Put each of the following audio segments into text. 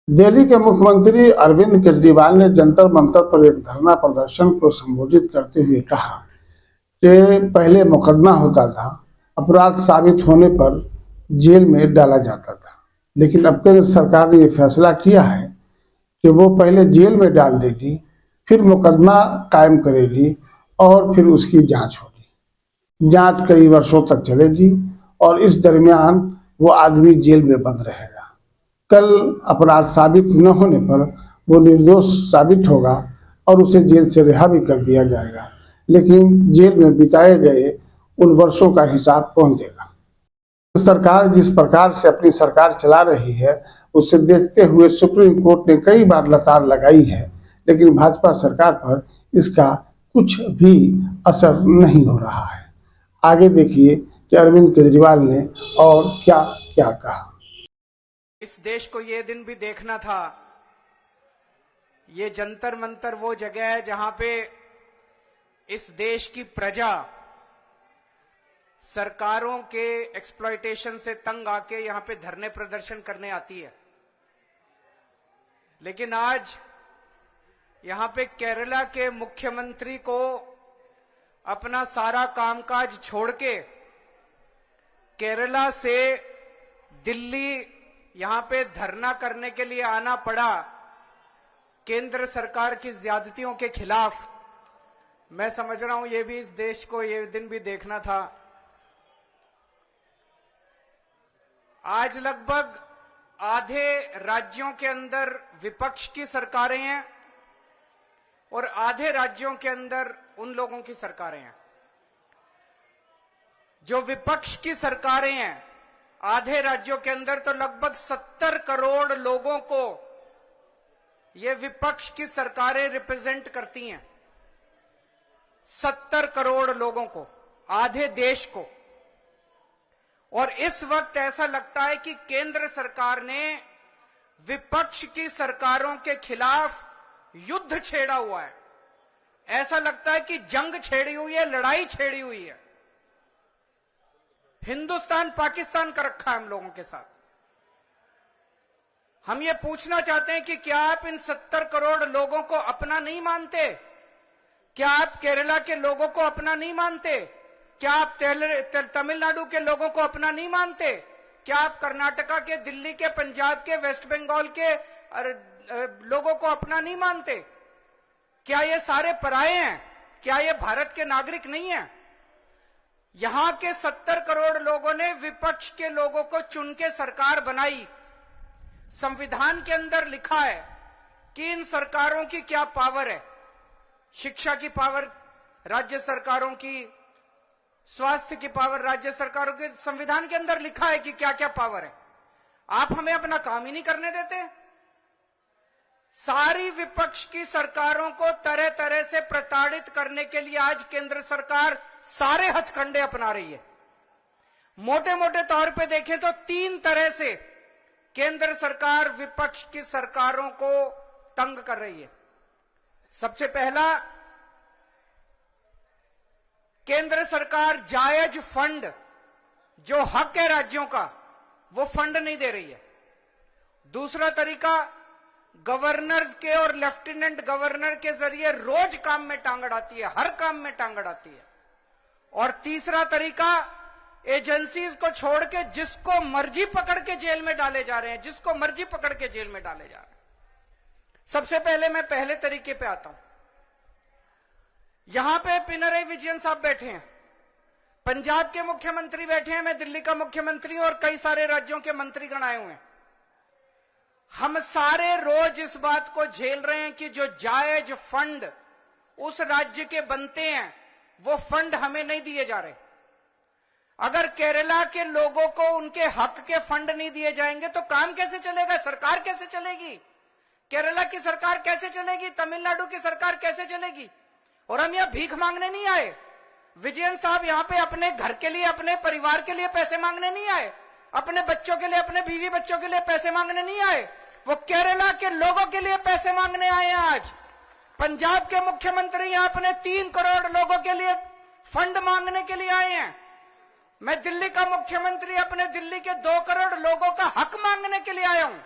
दिल्ली के मुख्यमंत्री अरविंद केजरीवाल ने जंतर मंतर पर एक धरना प्रदर्शन को संबोधित करते हुए कहा कि पहले मुकदमा होता था, अपराध साबित होने पर जेल में डाला जाता था, लेकिन अब केंद्र सरकार ने यह फैसला किया है कि वो पहले जेल में डाल देगी, फिर मुकदमा कायम करेगी और फिर उसकी जांच होगी। जांच कई वर्षों तक चलेगी और इस दरमियान वो आदमी जेल में बंद रहेगा। कल अपराध साबित न होने पर वो निर्दोष साबित होगा और उसे जेल से रिहा भी कर दिया जाएगा, लेकिन जेल में बिताए गए उन वर्षों का हिसाब कौन देगा? सरकार जिस प्रकार से अपनी सरकार चला रही है, उसे देखते हुए सुप्रीम कोर्ट ने कई बार लताड़ लगाई है, लेकिन भाजपा सरकार पर इसका कुछ भी असर नहीं हो रहा है। आगे देखिए कि अरविंद केजरीवाल ने और क्या क्या कहा। इस देश को ये दिन भी देखना था। ये जंतर मंतर वो जगह है जहां पे इस देश की प्रजा सरकारों के एक्सप्लॉयटेशन से तंग आके यहां पे धरने प्रदर्शन करने आती है। लेकिन आज यहां पे केरला के मुख्यमंत्री को अपना सारा कामकाज छोड़ के केरला से दिल्ली यहां पे धरना करने के लिए आना पड़ा केंद्र सरकार की ज्यादतियों के खिलाफ। मैं समझ रहा हूं ये भी इस देश को ये दिन भी देखना था। आज लगभग आधे राज्यों के अंदर विपक्ष की सरकारें हैं और आधे राज्यों के अंदर उन लोगों की सरकारें हैं। जो विपक्ष की सरकारें हैं आधे राज्यों के अंदर तो लगभग 70 करोड़ लोगों को ये विपक्ष की सरकारें रिप्रेजेंट करती हैं। 70 करोड़ लोगों को, आधे देश को। और इस वक्त ऐसा लगता है कि केंद्र सरकार ने विपक्ष की सरकारों के खिलाफ युद्ध छेड़ा हुआ है। ऐसा लगता है कि जंग छेड़ी हुई है, लड़ाई छेड़ी हुई है। हिंदुस्तान पाकिस्तान का रखा है हम लोगों के साथ। हम ये पूछना चाहते हैं कि क्या आप इन 70 करोड़ लोगों को अपना नहीं मानते? क्या आप केरला के लोगों को अपना नहीं मानते? क्या आप तमिलनाडु के लोगों को अपना नहीं मानते? क्या आप कर्नाटका के, दिल्ली के, पंजाब के, वेस्ट बंगाल के लोगों को अपना नहीं मानते? क्या ये सारे पराये हैं? क्या ये भारत के नागरिक नहीं हैं? यहां के 70 करोड़ लोगों ने विपक्ष के लोगों को चुन के सरकार बनाई। संविधान के अंदर लिखा है कि इन सरकारों की क्या पावर है। शिक्षा की पावर राज्य सरकारों की, स्वास्थ्य की पावर राज्य सरकारों के, संविधान के अंदर लिखा है कि क्या क्या पावर है। आप हमें अपना काम ही नहीं करने देते। सारी विपक्ष की सरकारों को तरह तरह से प्रताड़ित करने के लिए आज केंद्र सरकार सारे हथकंडे अपना रही है। मोटे मोटे तौर पे देखें तो 3 तरह से केंद्र सरकार विपक्ष की सरकारों को तंग कर रही है। सबसे पहला, केंद्र सरकार जायज फंड, जो हक है राज्यों का, वो फंड नहीं दे रही है। दूसरा तरीका, गवर्नर्स के और लेफ्टिनेंट गवर्नर के जरिए रोज काम में टांग अड़ाती है, हर काम में टांग अड़ाती है। और तीसरा तरीका, एजेंसीज को छोड़ के जिसको मर्जी पकड़ के जेल में डाले जा रहे हैं, जिसको मर्जी पकड़ के जेल में डाले जा रहे हैं। सबसे पहले मैं पहले तरीके पे आता हूं। यहां पे पिनरई विजयन साहब बैठे हैं, पंजाब के मुख्यमंत्री बैठे हैं, मैं दिल्ली का मुख्यमंत्री हूं और कई सारे राज्यों के मंत्रीगण आए हुए हैं। हम सारे रोज इस बात को झेल रहे हैं कि जो जायज फंड उस राज्य के बनते हैं वो फंड हमें नहीं दिए जा रहे। अगर केरला के लोगों को उनके हक के फंड नहीं दिए जाएंगे तो काम कैसे चलेगा? सरकार कैसे चलेगी? केरला की सरकार कैसे चलेगी? तमिलनाडु की सरकार कैसे चलेगी? और हम यहां भीख मांगने नहीं आए। विजयन साहब यहां पे अपने घर के लिए, अपने परिवार के लिए पैसे मांगने नहीं आए, अपने बच्चों के लिए, अपने बीवी बच्चों के लिए पैसे मांगने नहीं आए। वो केरला के लोगों के लिए पैसे मांगने आए हैं। आज पंजाब के मुख्यमंत्री यहां अपने 3 करोड़ लोगों के लिए फंड मांगने के लिए आए हैं। मैं दिल्ली का मुख्यमंत्री अपने दिल्ली के 2 करोड़ लोगों का हक मांगने के लिए आया हूं।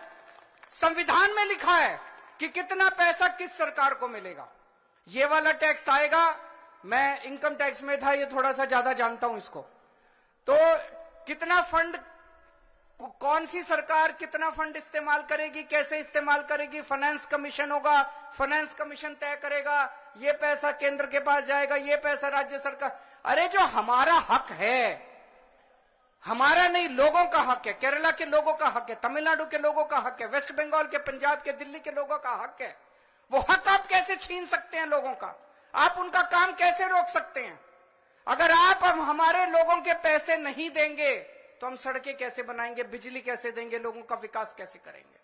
संविधान में लिखा है कि कितना पैसा किस सरकार को मिलेगा। ये वाला टैक्स आएगा, मैं इनकम टैक्स में था, ये थोड़ा सा ज्यादा जानता हूं इसको। तो कितना फंड, कौन सी सरकार कितना फंड इस्तेमाल करेगी, कैसे इस्तेमाल करेगी, फाइनेंस कमीशन होगा, फाइनेंस कमीशन तय करेगा, ये पैसा केंद्र के पास जाएगा, ये पैसा राज्य सरकार। अरे जो हमारा हक है, हमारा नहीं, लोगों का हक है, केरला के लोगों का हक है, तमिलनाडु के लोगों का हक है, वेस्ट बंगाल के, पंजाब के, दिल्ली के लोगों का हक है। वो हक आप कैसे छीन सकते हैं लोगों का? आप उनका काम कैसे रोक सकते हैं? अगर आप अब हमारे लोगों के पैसे नहीं देंगे तो हम सड़कें कैसे बनाएंगे, बिजली कैसे देंगे, लोगों का विकास कैसे करेंगे?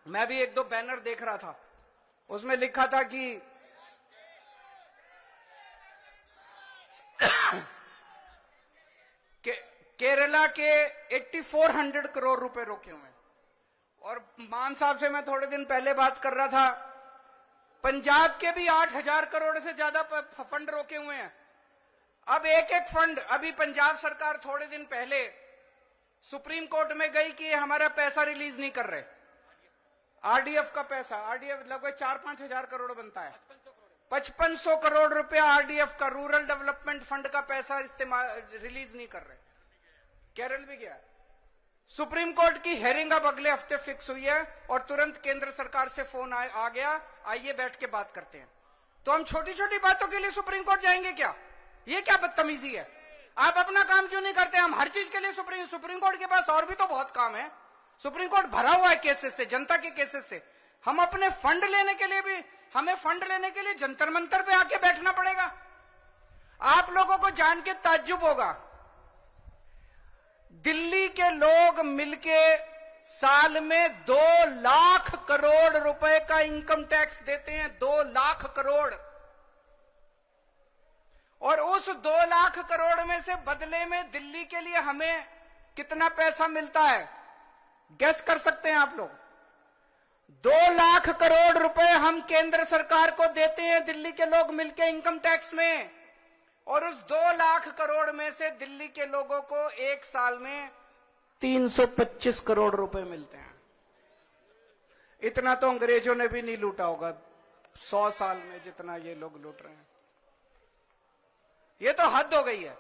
मैं भी एक दो बैनर देख रहा था, उसमें लिखा था कि केरला के 8400 करोड़ रुपए रोके हुए हैं। और मान साहब से मैं थोड़े दिन पहले बात कर रहा था, पंजाब के भी 8000 करोड़ से ज्यादा फंड रोके हुए हैं। अब एक एक फंड, अभी पंजाब सरकार थोड़े दिन पहले सुप्रीम कोर्ट में गई कि हमारा पैसा रिलीज नहीं कर रहे, आरडीएफ का पैसा, आरडीएफ लगभग 4-5 हजार करोड़ बनता है, 5500 करोड़ रुपया आरडीएफ का, रूरल डेवलपमेंट फंड का पैसा इस्तेमाल रिलीज नहीं कर रहे। केरल भी गया, सुप्रीम कोर्ट की हेयरिंग अब अगले हफ्ते फिक्स हुई है और तुरंत केंद्र सरकार से फोन आ गया, आइए बैठ के बात करते हैं। तो हम छोटी छोटी बातों के लिए सुप्रीम कोर्ट जाएंगे क्या? ये क्या बदतमीजी है? आप अपना काम क्यों नहीं करते? हम हर चीज के लिए सुप्रीम कोर्ट के पास और भी तो बहुत काम है। सुप्रीम कोर्ट भरा हुआ है केसेस से, जनता के केसेस से। हम अपने फंड लेने के लिए भी, हमें फंड लेने के लिए जंतर मंतर पे आके बैठना पड़ेगा। आप लोगों को जान के ताज्जुब होगा, दिल्ली के लोग मिलके साल में 2 लाख करोड़ रुपए का इनकम टैक्स देते हैं, 2 लाख करोड़। और उस 2 लाख करोड़ में से बदले में दिल्ली के लिए हमें कितना पैसा मिलता है, गेस कर सकते हैं आप लोग? 2 लाख करोड़ रुपए हम केंद्र सरकार को देते हैं दिल्ली के लोग मिलके इनकम टैक्स में, और उस 2 लाख करोड़ में से दिल्ली के लोगों को एक साल में 325 करोड़ रुपए मिलते हैं। इतना तो अंग्रेजों ने भी नहीं लूटा होगा 100 साल में जितना ये लोग लूट रहे हैं। ये तो हद हो गई है।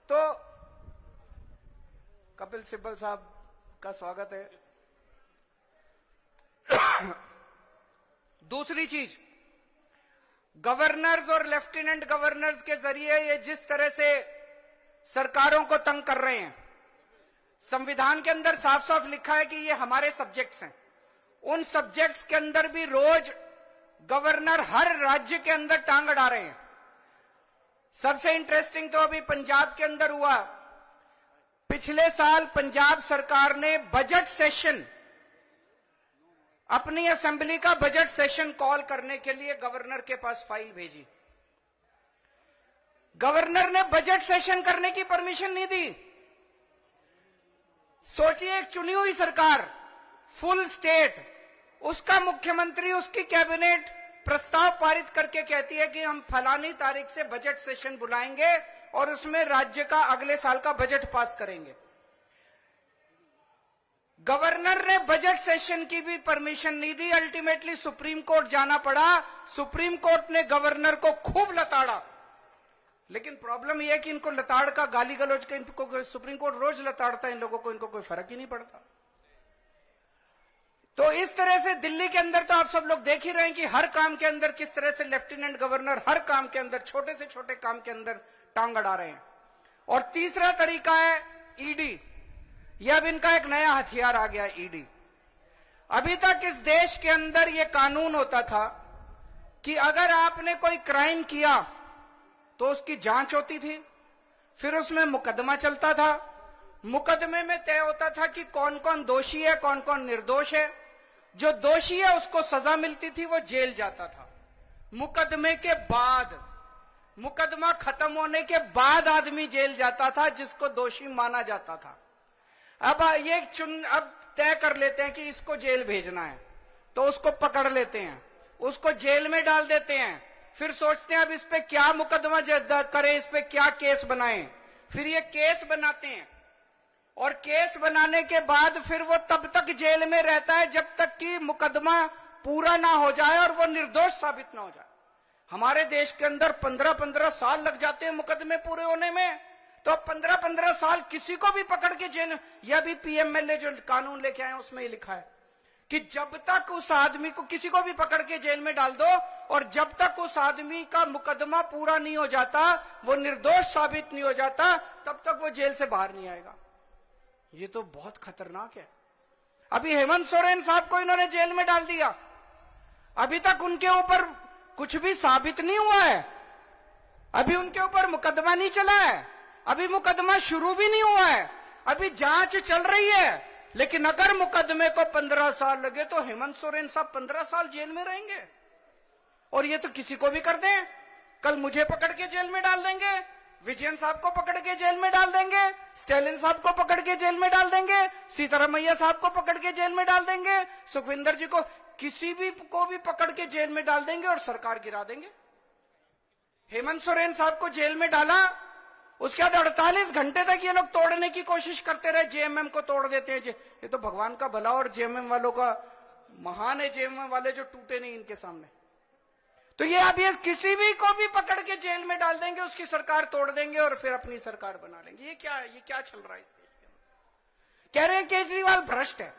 तो कपिल सिब्बल साहब का स्वागत है। दूसरी चीज, गवर्नर्स और लेफ्टिनेंट गवर्नर्स के जरिए ये जिस तरह से सरकारों को तंग कर रहे हैं, संविधान के अंदर साफ साफ लिखा है कि ये हमारे सब्जेक्ट्स हैं। उन सब्जेक्ट्स के अंदर भी रोज गवर्नर हर राज्य के अंदर टांग अड़ा रहे हैं। सबसे इंटरेस्टिंग तो अभी पंजाब के अंदर हुआ। पिछले साल पंजाब सरकार ने बजट सेशन, अपनी असेंबली का बजट सेशन कॉल करने के लिए गवर्नर के पास फाइल भेजी। गवर्नर ने बजट सेशन करने की परमिशन नहीं दी। सोचिए, एक चुनी हुई सरकार, फुल स्टेट, उसका मुख्यमंत्री, उसकी कैबिनेट प्रस्ताव पारित करके कहती है कि हम फलानी तारीख से बजट सेशन बुलाएंगे और उसमें राज्य का अगले साल का बजट पास करेंगे। गवर्नर ने बजट सेशन की भी परमिशन नहीं दी। अल्टीमेटली सुप्रीम कोर्ट जाना पड़ा। सुप्रीम कोर्ट ने गवर्नर को खूब लताड़ा। लेकिन प्रॉब्लम यह है कि इनको लताड़ का, गाली गलौज का, इनको सुप्रीम कोर्ट रोज लताड़ता है इन लोगों को, इनको कोई फर्क ही नहीं पड़ता। तो इस तरह से दिल्ली के अंदर तो आप सब लोग देख ही रहे हैं कि हर काम के अंदर किस तरह से लेफ्टिनेंट गवर्नर हर काम के अंदर, छोटे से छोटे काम के अंदर टांग अड़ा रहे हैं। और तीसरा तरीका है ईडी। यह अब इनका एक नया हथियार आ गया, ईडी। अभी तक इस देश के अंदर यह कानून होता था कि अगर आपने कोई क्राइम किया तो उसकी जांच होती थी, फिर उसमें मुकदमा चलता था। मुकदमे में तय होता था कि कौन कौन दोषी है, कौन कौन निर्दोष है। जो दोषी है उसको सजा मिलती थी, वो जेल जाता था। मुकदमे के बाद, मुकदमा खत्म होने के बाद आदमी जेल जाता था जिसको दोषी माना जाता था। अब अब तय कर लेते हैं कि इसको जेल भेजना है, तो उसको पकड़ लेते हैं, उसको जेल में डाल देते हैं। फिर सोचते हैं अब इस पे क्या मुकदमा करें, इस पे क्या केस बनाएं। फिर ये केस बनाते हैं, और केस बनाने के बाद फिर वो तब तक जेल में रहता है जब तक कि मुकदमा पूरा ना हो जाए और वो निर्दोष साबित ना हो जाए। हमारे देश के अंदर 15-15 साल लग जाते हैं मुकदमे पूरे होने में। तो 15-15 साल किसी को भी पकड़ के जेल, यह भी पीएमएलए जो कानून लेके आए उसमें लिखा है कि जब तक उस आदमी को, किसी को भी पकड़ के जेल में डाल दो और जब तक उस आदमी का मुकदमा पूरा नहीं हो जाता, वो निर्दोष साबित नहीं हो जाता, तब तक वो जेल से बाहर नहीं आएगा। ये तो बहुत खतरनाक है। अभी हेमंत सोरेन साहब को इन्होंने जेल में डाल दिया, अभी तक उनके ऊपर कुछ भी साबित नहीं हुआ है, अभी उनके ऊपर मुकदमा नहीं चला है, अभी मुकदमा शुरू भी नहीं हुआ है, अभी जांच चल रही है। लेकिन अगर मुकदमे को 15 साल लगे तो हेमंत सोरेन साहब 15 साल जेल में रहेंगे। और ये तो किसी को भी कर दें, कल मुझे पकड़ के जेल में डाल देंगे, विजयन साहब को पकड़ के जेल में डाल देंगे, स्टालिन साहब को पकड़ के जेल में डाल देंगे, सीतारमैया साहब को पकड़ के जेल में डाल देंगे, सुखविंदर जी को, किसी भी को भी पकड़ के जेल में डाल देंगे और सरकार गिरा देंगे। हेमंत सोरेन साहब को जेल में डाला, उसके बाद 48 घंटे तक ये लोग तोड़ने की कोशिश करते रहे, जेएमएम को तोड़ देते हैं। ये तो भगवान का भला और जेएमएम वालों का महान है, जेएमएम वाले जो टूटे नहीं इनके सामने। तो ये अब ये किसी भी को भी पकड़ के जेल में डाल देंगे, उसकी सरकार तोड़ देंगे और फिर अपनी सरकार बना लेंगे। ये क्या चल रहा है इस देश के अंदर? कह रहे हैं केजरीवाल भ्रष्ट है।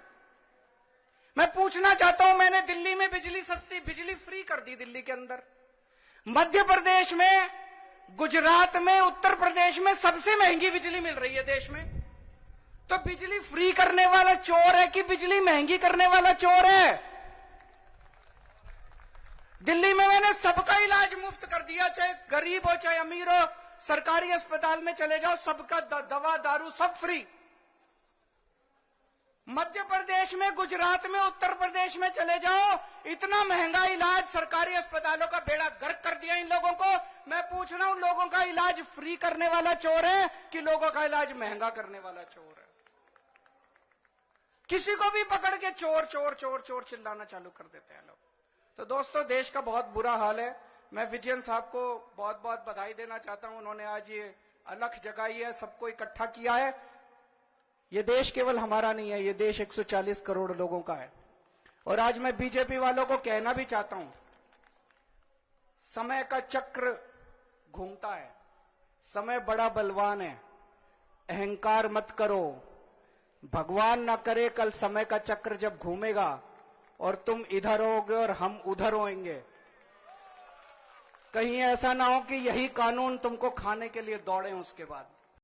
मैं पूछना चाहता हूं, मैंने दिल्ली में बिजली सस्ती, बिजली फ्री कर दी दिल्ली के अंदर, मध्य प्रदेश में, गुजरात में, उत्तर प्रदेश में सबसे महंगी बिजली मिल रही है देश में। तो बिजली फ्री करने वाला चोर है कि बिजली महंगी करने वाला चोर है? दिल्ली में मैंने सबका इलाज मुफ्त कर दिया, चाहे गरीब हो चाहे अमीर हो, सरकारी अस्पताल में चले जाओ, सबका दवा दारू सब फ्री। मध्य प्रदेश में, गुजरात में, उत्तर प्रदेश में चले जाओ, इतना महंगा इलाज, सरकारी अस्पतालों का बेड़ा गर्क कर दिया इन लोगों को। मैं पूछ रहा हूं, लोगों का इलाज फ्री करने वाला चोर है कि लोगों का इलाज महंगा करने वाला चोर है? किसी को भी पकड़ के चोर चोर चोर चोर चिल्लाना चालू कर देते हैं लोग। तो दोस्तों, देश का बहुत बुरा हाल है। मैं विजयन साहब को बहुत बहुत बधाई देना चाहता हूं, उन्होंने आज ये अलख जगाई है, सबको इकट्ठा किया है। ये देश केवल हमारा नहीं है, ये देश 140 करोड़ लोगों का है। और आज मैं बीजेपी वालों को कहना भी चाहता हूं, समय का चक्र घूमता है, समय बड़ा बलवान है, अहंकार मत करो। भगवान ना करे कल समय का चक्र जब घूमेगा और तुम इधर होगे और हम उधर होंगे, कहीं ऐसा ना हो कि यही कानून तुमको खाने के लिए दौड़े उसके बाद।